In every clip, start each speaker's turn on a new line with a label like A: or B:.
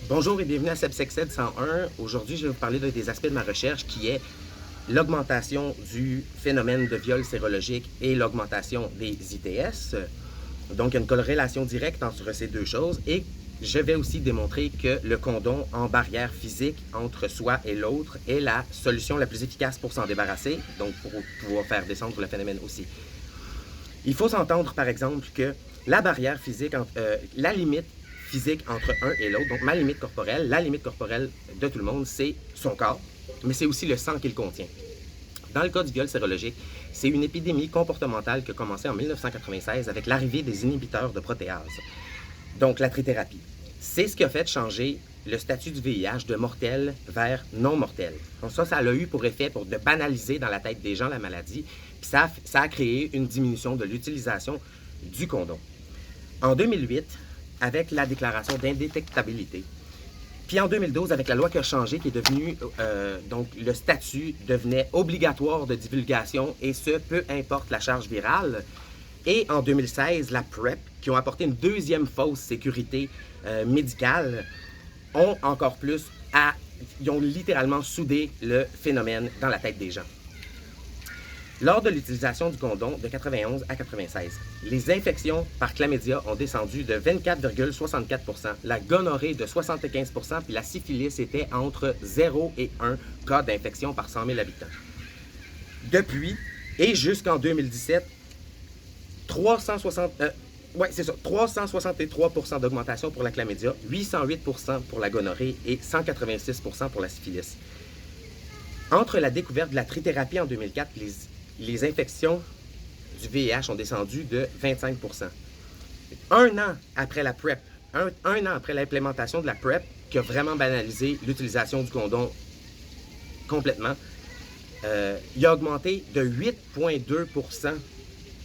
A: Bonjour et bienvenue à Sepsexed 101. Aujourd'hui, je vais vous parler d'un des aspects de ma recherche qui est l'augmentation du phénomène de viol sérologique et l'augmentation des ITS. Donc, il y a une corrélation directe entre ces deux choses et je vais aussi démontrer que le condom en barrière physique entre soi et l'autre est la solution la plus efficace pour s'en débarrasser, donc pour pouvoir faire descendre le phénomène aussi. Il faut s'entendre, par exemple, que la barrière physique, la limite physique entre un et l'autre, donc ma limite corporelle, la limite corporelle de tout le monde, c'est son corps, mais c'est aussi le sang qu'il contient. Dans le cas du viol sérologique, c'est une épidémie comportementale qui a commencé en 1996 avec l'arrivée des inhibiteurs de protéase, donc la trithérapie. C'est ce qui a fait changer le statut du VIH de mortel vers non mortel. Donc ça a eu pour effet de banaliser dans la tête des gens la maladie, puis ça a créé une diminution de l'utilisation du condom. En 2008, avec la déclaration d'indétectabilité, puis en 2012, avec la loi qui a changé, qui est devenue, donc le statut devenait obligatoire de divulgation, et ce, peu importe la charge virale. Et en 2016, la PrEP, qui ont apporté une deuxième fausse sécurité médicale, ont encore plus ils ont littéralement soudé le phénomène dans la tête des gens. Lors de l'utilisation du condom de 91 à 96, les infections par chlamydia ont descendu de 24,64 %, la gonorrhée de 75 % puis la syphilis était entre 0 et 1 cas d'infection par 100 000 habitants. Depuis et jusqu'en 2017, 363 % d'augmentation pour la chlamydia, 808 % pour la gonorrhée et 186 % pour la syphilis. Entre la découverte de la trithérapie en 2004, les infections du VIH ont descendu de 25 %. Un an après la PrEP, un an après l'implémentation de la PrEP, qui a vraiment banalisé l'utilisation du condom complètement, il a augmenté de 8,2 %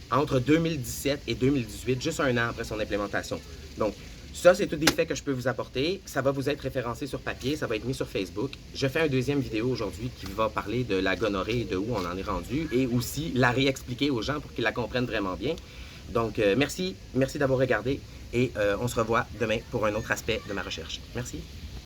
A: entre 2017 et 2018, juste un an après son implémentation. Donc, ça, c'est tous des faits que je peux vous apporter. Ça va vous être référencé sur papier, ça va être mis sur Facebook. Je fais une deuxième vidéo aujourd'hui qui va parler de la gonorrhée et de où on en est rendu, et aussi la réexpliquer aux gens pour qu'ils la comprennent vraiment bien. Donc, merci d'avoir regardé, et on se revoit demain pour un autre aspect de ma recherche. Merci.